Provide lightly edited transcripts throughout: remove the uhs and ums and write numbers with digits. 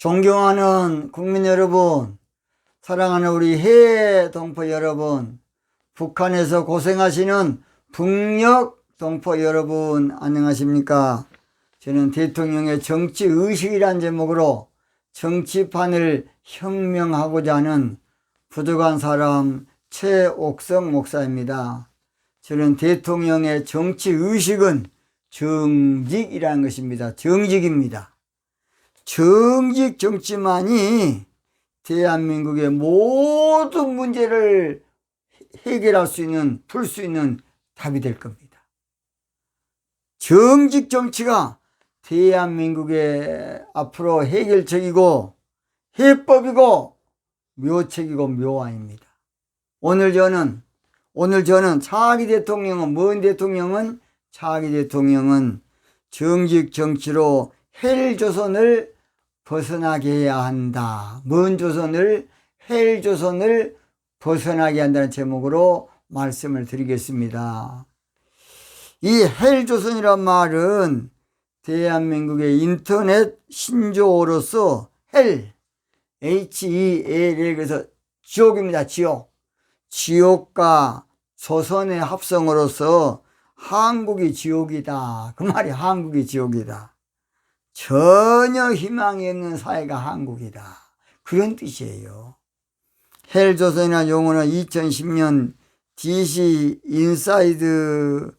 존경하는 국민 여러분, 사랑하는 우리 해외 동포 여러분, 북한에서 고생하시는 북녘 동포 여러분, 안녕하십니까? 저는 대통령의 정치의식이란 제목으로 정치판을 혁명하고자 하는 부족한 사람 최옥성 목사입니다. 저는 대통령의 정치의식은 정직이라는 것입니다. 정직입니다. 정직 정치만이 대한민국의 모든 문제를 해결할 수 있는, 풀 수 있는 답이 될 겁니다. 정직 정치가 대한민국의 앞으로 해결책이고 해법이고 묘책이고 묘안입니다. 오늘 저는 차기 대통령은 차기 대통령은 정직 정치로 헬조선을 벗어나게 해야 한다. 먼 조선을, 헬조선을 벗어나게 한다는 제목으로 말씀을 드리겠습니다. 이 헬조선이란 말은 대한민국의 인터넷 신조어로서 HEL, 그래서 지옥입니다. 지옥. 지옥과 조선의 합성어로서 한국이 지옥이다. 그 말이 한국이 지옥이다. 전혀 희망이 없는 사회가 한국이다. 그런 뜻이에요. 헬조선이라는 용어는 2010년 DC 인사이드를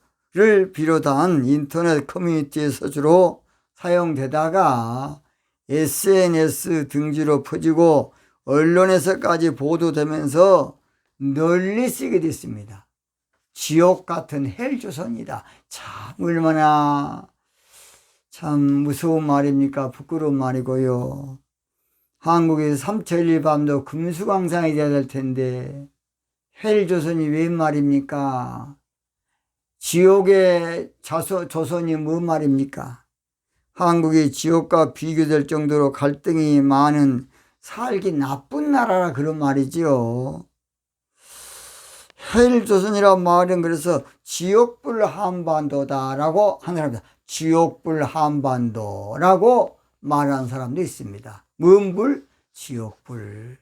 비롯한 인터넷 커뮤니티에서 주로 사용되다가 SNS 등지로 퍼지고 언론에서까지 보도되면서 널리 쓰게 됐습니다. 지옥 같은 헬조선이다. 참 얼마나 참 무서운 말입니까? 부끄러운 말이고요. 한국에서 삼천리 밤도 금수강산이 돼야 될 텐데 헬조선이 웬 말입니까? 지옥의 조선이 뭔 말입니까? 한국이 지옥과 비교될 정도로 갈등이 많은 살기 나쁜 나라라 그런 말이지요. 헬조선이라는 말은 그래서 지옥불 한반도다라고 하는 사람입니다. 지옥불 한반도라고 말하는 사람도 있습니다. 뭔 불? 지옥불.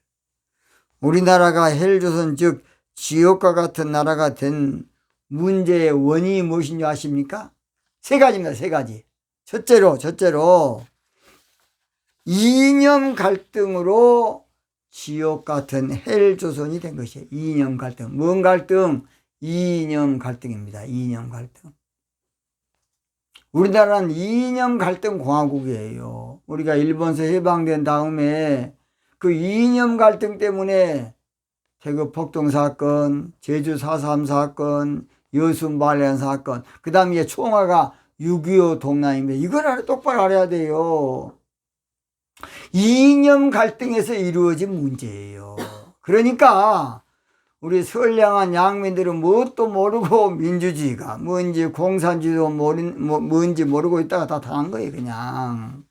우리나라가 헬조선 즉 지옥과 같은 나라가 된 문제의 원인이 무엇인지 아십니까? 세 가지입니다. 세 가지. 첫째로 이념 갈등으로 지옥 같은 헬조선이 된 것이에요. 이념 갈등. 뭔 갈등? 이념 갈등입니다. 이념 갈등. 우리나라는 이념 갈등 공화국이에요. 우리가 일본에서 해방된 다음에 그 이념 갈등 때문에 대구 폭동 사건, 제주 4.3 사건, 여수 말년 사건, 그 다음에 총화가 6.25 동란입니다. 이걸 똑바로 알아야 돼요. 이념 갈등에서 이루어진 문제예요. 그러니까 우리 선량한 양민들은 뭣도 모르고 민주주의가 뭔지 공산주의도 뭔지 모르고 있다가 다 당한 거예요. 그냥.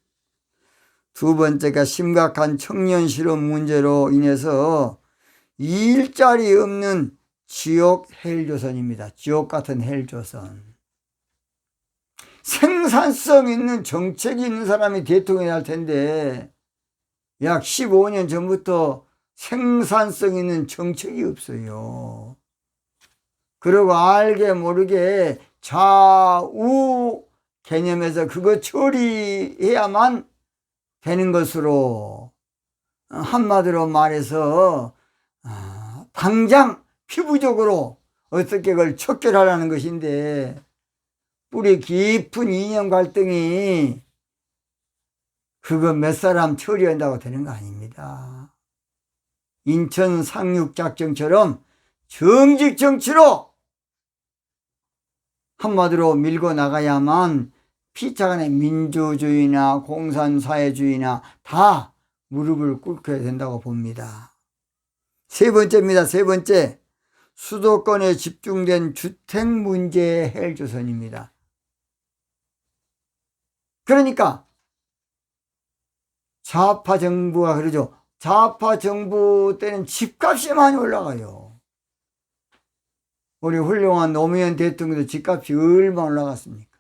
두 번째가 심각한 청년 실업 문제로 인해서 일자리 없는 지옥 헬조선입니다. 지옥 같은 헬조선. 생산성 있는 정책이 있는 사람이 대통령이 할 텐데 약 15년 전부터 생산성 있는 정책이 없어요. 그리고 알게 모르게 좌우 개념에서 그거 처리해야만 되는 것으로 한마디로 말해서 당장 피부적으로 어떻게 그걸 척결하라는 것인데 뿌리 깊은 이념 갈등이 그거 몇 사람 처리한다고 되는 거 아닙니다. 인천 상륙작전처럼 정직 정치로 한마디로 밀고 나가야만 피차간의 민주주의나 공산사회주의나 다 무릎을 꿇게 된다고 봅니다. 세 번째입니다. 세 번째. 수도권에 집중된 주택 문제의 헬조선입니다. 그러니까 좌파 정부가 그러죠. 좌파 정부 때는 집값이 많이 올라가요. 우리 훌륭한 노무현 대통령도 집값이 얼마나 올라갔습니까?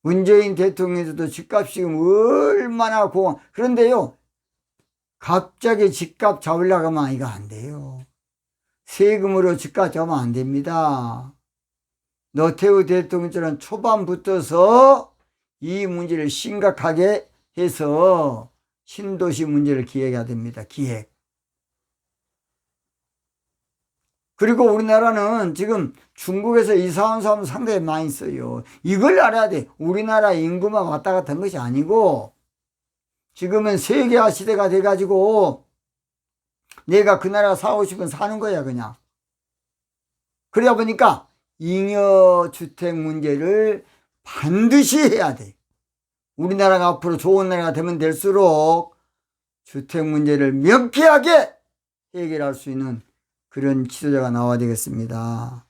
문재인 대통령에서도 집값 지금 얼마나 그런데요, 갑자기 집값 잡으려고 하면 이거 안 돼요. 세금으로 집값 잡으면 안 됩니다. 노태우 대통령처럼 초반부터서 이 문제를 심각하게 해서 신도시 문제를 기획해야 됩니다. 기획. 그리고 우리나라는 지금 중국에서 이사 온 사람 상당히 많이 있어요. 이걸 알아야 돼. 우리나라 인구만 왔다 갔다 한 것이 아니고 지금은 세계화 시대가 돼가지고 내가 그 나라 사고 싶으면 사는 거야, 그냥. 그러다 보니까 잉여주택 문제를 반드시 해야 돼. 우리나라가 앞으로 좋은 나라가 되면 될수록 주택 문제를 명쾌하게 해결할 수 있는 그런 지도자가 나와야 되겠습니다.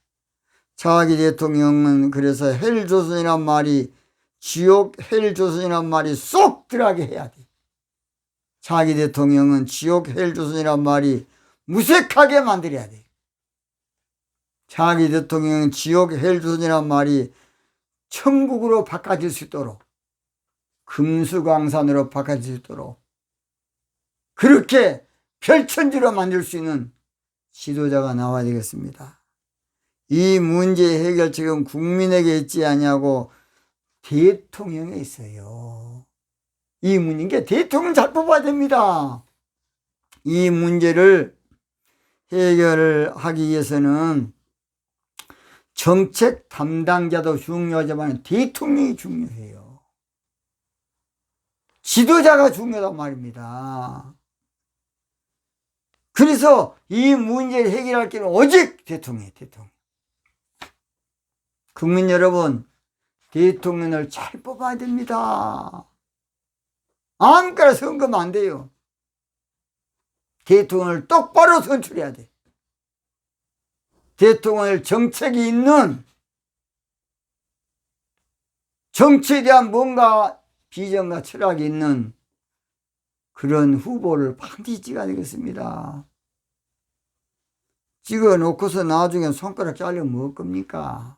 차기 대통령은 그래서 헬조선이란 말이, 지옥 헬조선이란 말이 쏙 들어가게 해야 돼. 차기 대통령은 지옥 헬조선이란 말이 무색하게 만들어야 돼. 차기 대통령은 지옥 헬조선이란 말이 천국으로 바꿔질 수 있도록, 금수강산으로 바꿔질 수 있도록 그렇게 별천지로 만들 수 있는 지도자가 나와야 되겠습니다. 이 문제 해결책은 국민에게 있지 아니하고 대통령에 있어요. 이 문제인 대통령 잘 뽑아야 됩니다. 이 문제를 해결하기 위해서는 정책 담당자도 중요하지만 대통령이 중요해요. 지도자가 중요하단 말입니다. 그래서 이 문제를 해결할 길은 오직 대통령이에요. 대통령. 국민 여러분, 대통령을 잘 뽑아야 됩니다. 아무거나 선거면 안 돼요. 대통령을 똑바로 선출해야 돼. 대통령을 정책이 있는, 정치에 대한 뭔가 비전과 철학이 있는 그런 후보를 반드시 찍어야 되겠습니다. 찍어놓고서 나중에 손가락 잘리면 뭐 겁니까?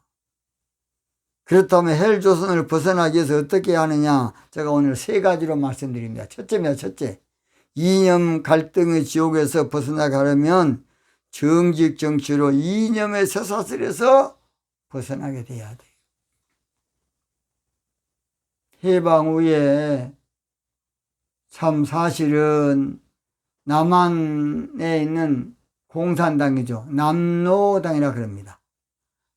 그렇다면 헬조선을 벗어나기 위해서 어떻게 하느냐? 제가 오늘 3가지로 말씀드립니다. 첫째입니다. 첫째, 이념 갈등의 지옥에서 벗어나가려면 정직 정치로 이념의 쇠사슬에서 벗어나게 돼야 돼요. 해방 후에 참 사실은 남한에 있는 공산당이죠. 남로당이라 그럽니다.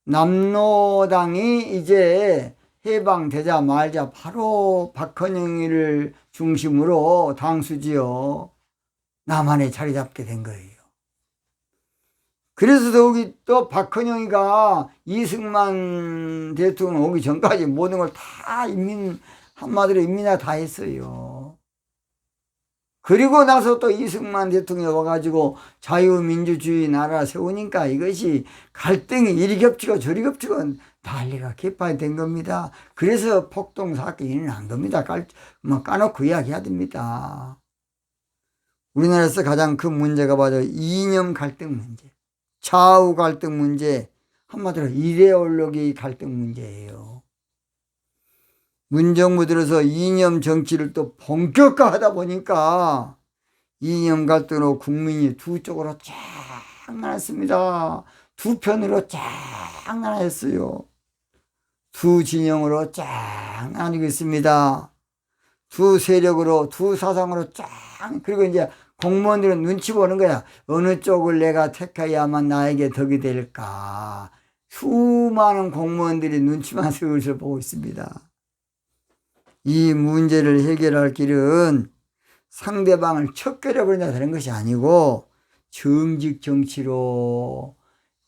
남로당이 이제 해방되자 말자 바로 박헌영이를 중심으로 당수지어 남한에 자리 잡게 된 거예요. 그래서 더욱이 또 박헌영이가 이승만 대통령 오기 전까지 모든 걸 다 한마디로 인민화 다 했어요. 그리고 나서 또 이승만 대통령이 와가지고 자유민주주의 나라 세우니까 이것이 갈등이 이리 겹치고 저리 겹치고 난리가 개판된 겁니다. 그래서 폭동 사건이 일어난 겁니다. 까놓고 이야기해야 됩니다. 우리나라에서 가장 큰 문제가 바로 이념 갈등 문제, 좌우 갈등 문제, 한마디로 이데올로기 갈등 문제예요. 문정부 들어서 이념 정치를 또 본격화하다 보니까 이념 갈등으로 국민이 두 쪽으로 쫙 나눴습니다. 두 편으로 쫙 나눴어요. 두 진영으로 쫙 나뉘고 있습니다. 두 세력으로, 두 사상으로 쫙. 그리고 이제 공무원들은 눈치 보는 거야. 어느 쪽을 내가 택해야만 나에게 덕이 될까. 수많은 공무원들이 눈치만 슬슬 보고 있습니다. 이 문제를 해결할 길은 상대방을 척결해버린다 되는 것이 아니고 정직 정치로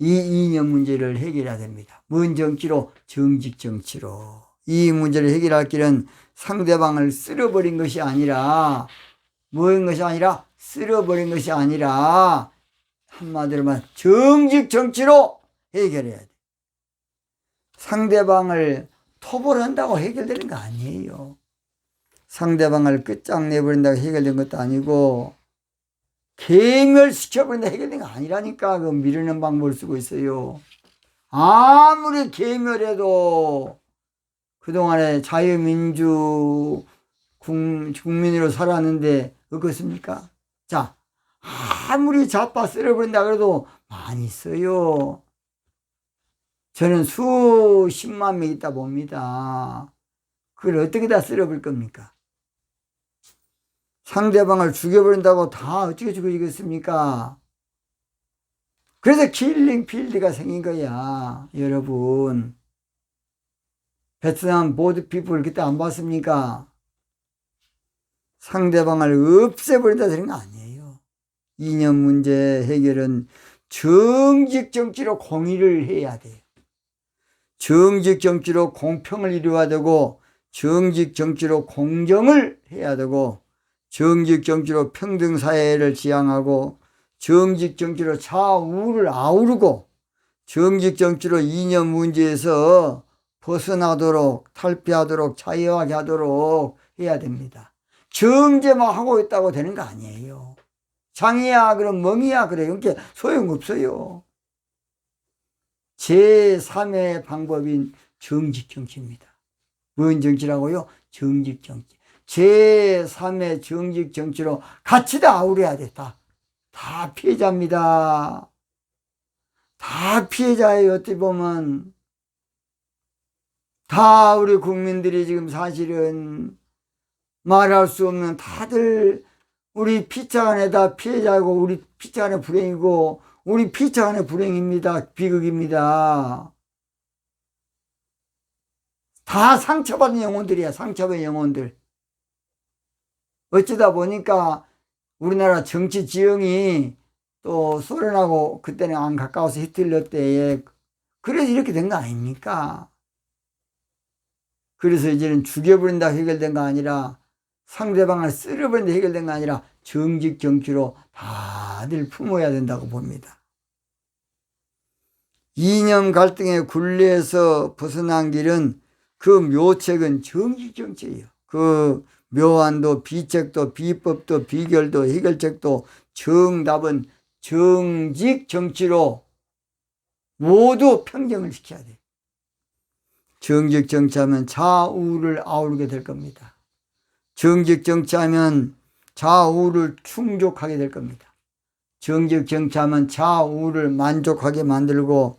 이 이념 문제를 해결해야 됩니다. 뭔 정치로? 정직 정치로. 이 문제를 해결할 길은 상대방을 쓸어버린 것이 아니라, 뭐인 것이 아니라, 쓸어버린 것이 아니라 한마디로 말 정직 정치로 해결해야 돼. 상대방을 토벌한다고 해결되는 거 아니에요. 상대방을 끝장내버린다고 해결된 것도 아니고 괴멸시켜버린다 해결된 거 아니라니까. 그 미루는 방법을 쓰고 있어요. 아무리 괴멸해도 그동안에 자유민주 국민으로 살았는데 어떻습니까? 자, 아무리 자빠 쓸어버린다 그래도 많이 써요. 저는 수십만 명 있다 봅니다. 그걸 어떻게 다 쓸어버릴 겁니까? 상대방을 죽여버린다고 다 어떻게 죽여지겠습니까? 그래서 킬링 필드가 생긴 거야, 여러분. 베트남 보드 피플 그때 안 봤습니까? 상대방을 없애버린다 그런 거 아니에요. 이념 문제 해결은 정직 정치로 공의를 해야 돼요. 정직 정치로 공평을 이루어야 되고, 정직 정치로 공정을 해야 되고, 정직 정치로 평등사회를 지향하고, 정직 정치로 좌우를 아우르고, 정직 정치로 이념 문제에서 벗어나도록, 탈피하도록, 자유하게 하도록 해야 됩니다. 정제만 하고 있다고 되는 거 아니에요. 장이야, 그럼 멍이야, 그래. 이렇게 소용없어요. 제3의 방법인 정직 정치입니다. 뭔 정치라고요? 정직 정치. 제3의 정직 정치로 같이 다 아우려야 돼. 다 피해자입니다. 다 피해자예요. 어떻게 보면 다 우리 국민들이 지금 사실은 말할 수 없는, 다들 우리 피차 안에 다 피해자고, 우리 피차 안에 불행이고, 우리 피차 안에 불행입니다. 비극입니다. 다 상처받은 영혼들이야. 상처받은 영혼들. 어쩌다 보니까 우리나라 정치 지형이 또 소련하고 그때는 안 가까워서 히틀러 때에 그래서 이렇게 된 거 아닙니까? 그래서 이제는 죽여버린다 해결된 거 아니라, 상대방을 쓸어버린다 해결된 거 아니라 정직 정치로 다들 품어야 된다고 봅니다. 이념 갈등의 굴레에서 벗어난 길은, 그 묘책은 정직 정치예요. 그 묘안도, 비책도, 비법도, 비결도, 해결책도, 정답은 정직 정치로 모두 평정을 시켜야 돼요. 정직 정치하면 좌우를 아우르게 될 겁니다. 정직 정치하면 좌우를 충족하게 될 겁니다. 정직 정치하면 좌우를 만족하게 만들고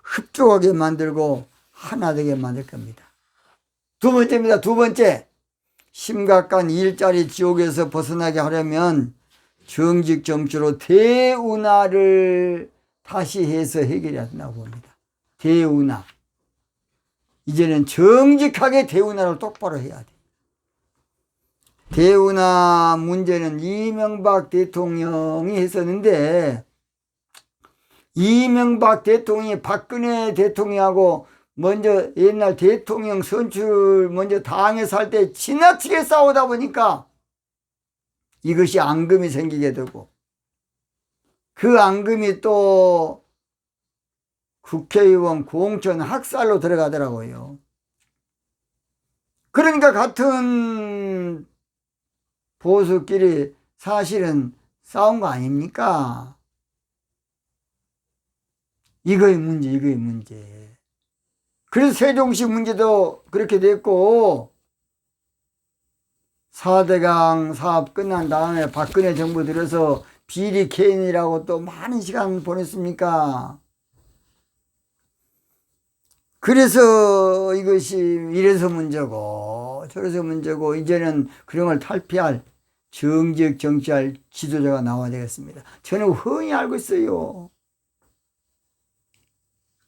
흡족하게 만들고 하나 되게 만들 겁니다. 두 번째입니다. 두 번째, 심각한 일자리 지옥에서 벗어나게 하려면 정직 정치로 대운하를 다시 해서 해결해야 된다고 봅니다. 대운하. 이제는 정직하게 대운하를 똑바로 해야 돼. 대운하 문제는 이명박 대통령이 했었는데, 이명박 대통령이 박근혜 대통령하고 먼저 옛날 대통령 선출 먼저 당에서 할 때 지나치게 싸우다 보니까 이것이 앙금이 생기게 되고, 그 앙금이 또 국회의원 공천 학살로 들어가더라고요. 그러니까 같은 보수끼리 사실은 싸운 거 아닙니까? 이거의 문제. 그래서 세종시 문제도 그렇게 됐고, 4대강 사업 끝난 다음에 박근혜 정부 들어서 비리 개인이라고 또 많은 시간 보냈습니까? 그래서 이것이 이래서 문제고 저래서 문제고, 이제는 그런 걸 탈피할, 정직 정치할 지도자가 나와야 되겠습니다. 저는 흔히 알고 있어요.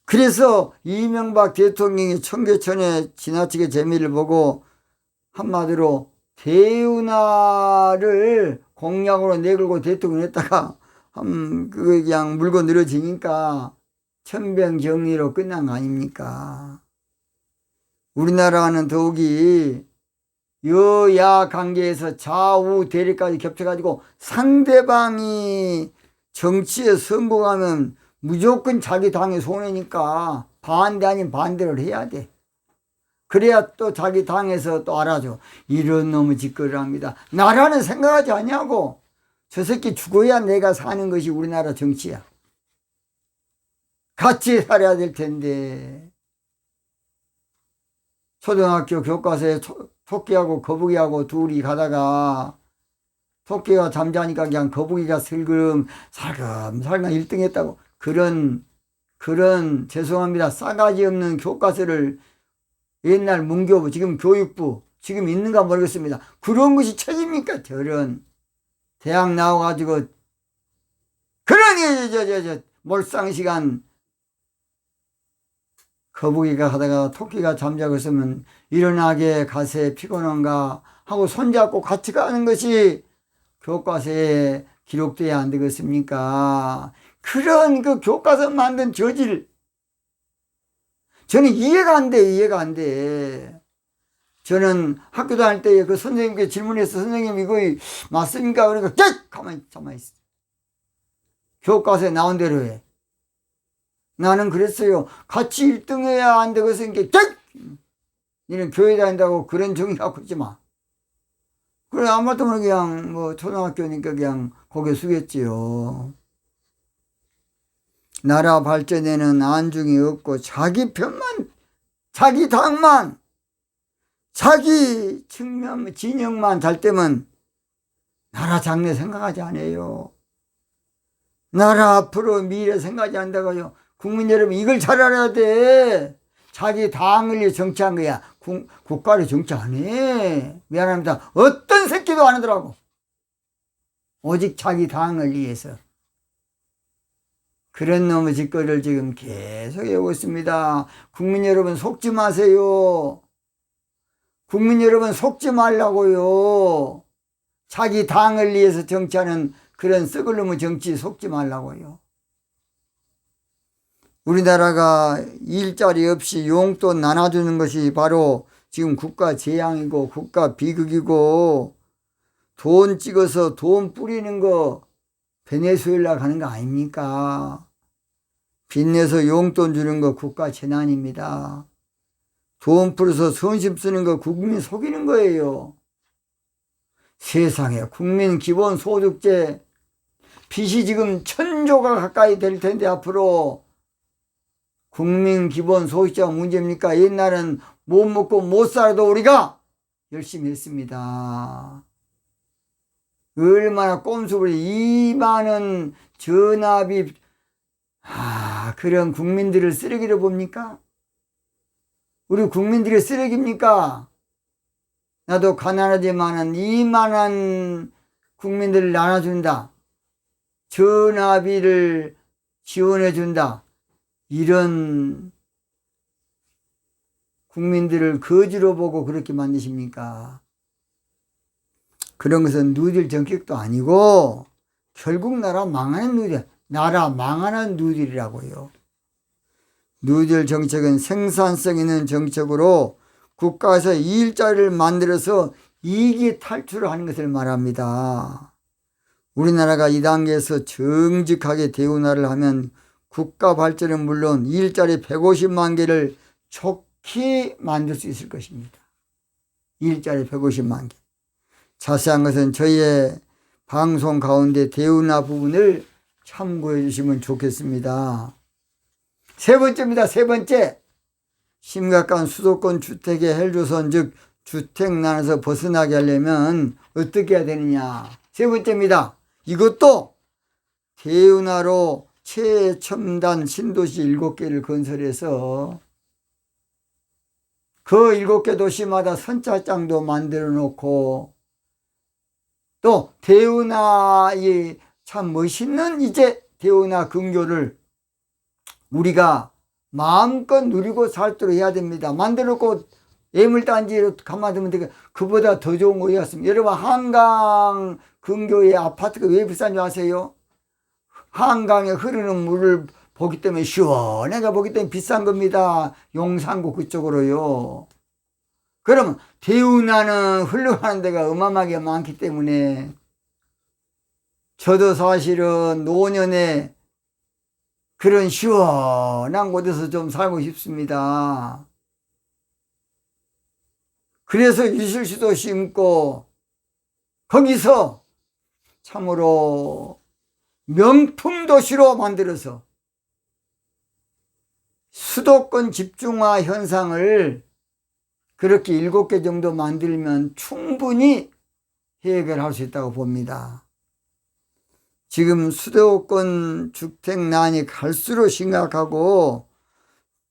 그래서 이명박 대통령이 청계천에 지나치게 재미를 보고 한마디로 대운하를 공약으로 내걸고 대통령 했다가 그게 그냥 물고 늘어지니까 천병정리로 끝난 거 아닙니까? 우리나라는 더욱이 여야 관계에서 좌우 대립까지 겹쳐가지고 상대방이 정치에 성공하면 무조건 자기 당의 손해니까 반대 아닌 반대를 해야 돼. 그래야 또 자기 당에서 또 알아줘. 이런 놈의 짓거리를 합니다. 나라는 생각하지 않냐고. 저 새끼 죽어야 내가 사는 것이 우리나라 정치야. 같이 살아야 될 텐데. 초등학교 교과서에 토끼하고 거북이하고 둘이 가다가 토끼가 잠자니까 그냥 거북이가 슬금 살금살금 1등 했다고. 그런 죄송합니다. 싸가지 없는 교과서를 옛날 문교부, 지금 교육부, 지금 있는가 모르겠습니다. 그런 것이 책입니까? 저런 대학 나와가지고 그러니 몰상시간 거북이가 가다가 토끼가 잠자고 있으면 일어나게 가세 피곤한가 하고 손잡고 같이 가는 것이 교과서에 기록돼야 안 되겠습니까? 그런 그 교과서 만든 저질 저는 이해가 안 돼. 저는 학교 다닐 때 그 선생님께 질문해서 선생님 이거 맞습니까? 그러니까 가만히 있어. 교과서에 나온 대로 해. 나는 그랬어요. 같이 1등 해야 안 되겠으니까 니는 교회 다닌다고 그런 정의 갖고 있지 마. 그래 아무것도 모르게 그냥 뭐 초등학교니까 그냥 고개 숙였지요. 나라 발전에는 안중이 없고 자기 편만, 자기 당만, 자기 측면 진영만 잘 때면 나라 장래 생각하지 않아요. 나라 앞으로 미래 생각하지 않는다고요. 국민 여러분 이걸 잘 알아야 돼. 자기 당을 위해 정치한 거야. 국가를 정치 안 해. 미안합니다. 어떤 새끼도 안 하더라고. 오직 자기 당을 위해서. 그런 놈의 짓거리를 지금 계속 해오고 있습니다. 국민 여러분 속지 마세요. 국민 여러분 속지 말라고요. 자기 당을 위해서 정치하는 그런 썩을 놈의 정치 속지 말라고요. 우리나라가 일자리 없이 용돈 나눠주는 것이 바로 지금 국가 재앙이고 국가 비극이고 돈 찍어서 돈 뿌리는 거 베네수엘라 가는 거 아닙니까? 빚내서 용돈 주는 거 국가 재난입니다. 돈 풀어서 선심 쓰는 거 국민 속이는 거예요. 세상에 국민 기본소득제 빚이 지금 1,000조가 가까이 될 텐데 앞으로 국민 기본소득제가 문제입니까? 옛날엔 못 먹고 못 살아도 우리가 열심히 했습니다. 얼마나 꼼수를 2만원 전압이 그런 국민들을 쓰레기로 봅니까? 우리 국민들이 쓰레기입니까? 나도 가난하지만은 2만원 국민들을 나눠준다. 전화비를 지원해준다. 이런 국민들을 거지로 보고 그렇게 만드십니까? 그런 것은 누들 정책도 아니고 결국 나라 망하는 누들, 나라 망하는 누들이라고요. 누들 정책은 생산성 있는 정책으로 국가에서 일자리를 만들어서 이익이 탈출하는 것을 말합니다. 우리나라가 이 단계에서 정직하게 대운하를 하면 국가 발전은 물론 일자리 150만 개를 좋게 만들 수 있을 것입니다. 일자리 150만 개. 자세한 것은 저희의 방송 가운데 대운하 부분을 참고해 주시면 좋겠습니다. 세 번째입니다. 세 번째. 심각한 수도권 주택의 헬조선 즉 주택난에서 벗어나게 하려면 어떻게 해야 되느냐. 세 번째입니다. 이것도 대운하로 최첨단 신도시 7개를 건설해서 그 7개 도시마다 선착장도 만들어 놓고 또 대운하의 참 멋있는 이제 대운하 근교를 우리가 마음껏 누리고 살도록 해야 됩니다. 만들어 놓고 애물단지로 가만두면 되게 그보다 더 좋은 거 어디갔습니까? 여러분 한강 근교의 아파트가 왜 비싼 줄 아세요? 한강에 흐르는 물을 보기 때문에 시원해가 보기 때문에 비싼 겁니다. 용산구 그쪽으로요. 그러면 대운하는 흘러가는 데가 어마어마하게 많기 때문에 저도 사실은 노년에 그런 시원한 곳에서 좀 살고 싶습니다. 그래서 유실수도 심고 거기서 참으로 명품 도시로 만들어서 수도권 집중화 현상을 그렇게 7개 정도 만들면 충분히 해결할 수 있다고 봅니다. 지금 수도권 주택난이 갈수록 심각하고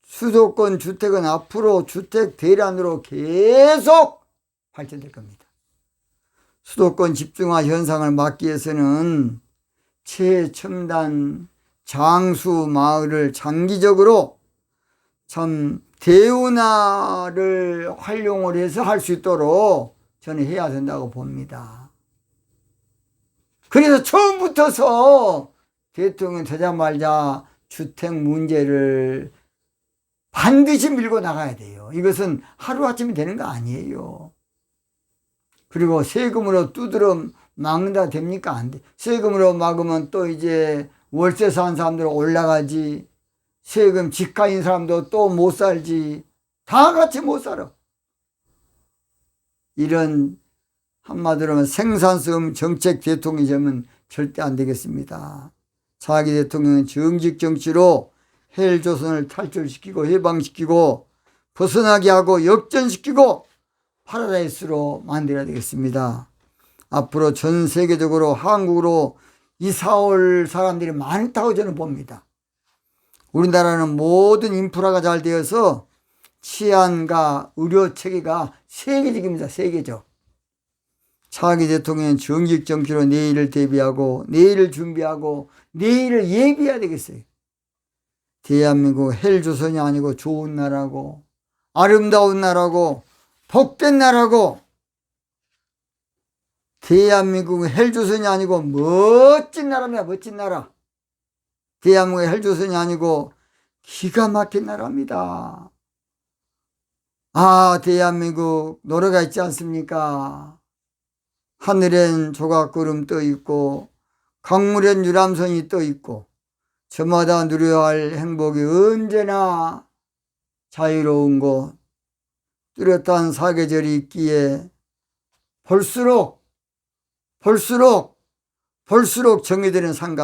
수도권 주택은 앞으로 주택 대란으로 계속 발전될 겁니다. 수도권 집중화 현상을 막기 위해서는 최첨단 장수 마을을 장기적으로 참 대운하를 활용을 해서 할 수 있도록 저는 해야 된다고 봅니다. 그래서 처음부터서 대통령 되자마자 주택 문제를 반드시 밀고 나가야 돼요. 이것은 하루아침에 되는 거 아니에요. 그리고 세금으로 두드러 막는다 됩니까? 안 돼. 세금으로 막으면 또 이제 월세 사는 사람들 올라가지. 세금 직가인 사람도 또 못 살지. 다 같이 못 살아. 이런 한마디로 생산성 정책 대통령이 되면 절대 안 되겠습니다. 차기 대통령은 정직 정치로 헬조선을 탈출시키고 해방시키고 벗어나게 하고 역전시키고 파라다이스로 만들어야 되겠습니다. 앞으로 전 세계적으로 한국으로 이사올 사람들이 많다고 저는 봅니다. 우리나라는 모든 인프라가 잘 되어서 치안과 의료 체계가 세계적입니다. 세계적. 차기 대통령은 정직 정치로 내일을 대비하고 내일을 준비하고 내일을 예비해야 되겠어요. 대한민국 헬조선이 아니고 좋은 나라고 아름다운 나라고 복된 나라고 대한민국은 헬조선이 아니고 멋진 나라입니다. 멋진 나라. 대한민국의 헬조선이 아니고 기가 막힌 나라입니다. 아, 대한민국 노래가 있지 않습니까? 하늘엔 조각구름 떠 있고 강물엔 유람선이 떠 있고 저마다 누려야 할 행복이 언제나 자유로운 곳 뚜렷한 사계절이 있기에 볼수록 정해되는 산 같아요.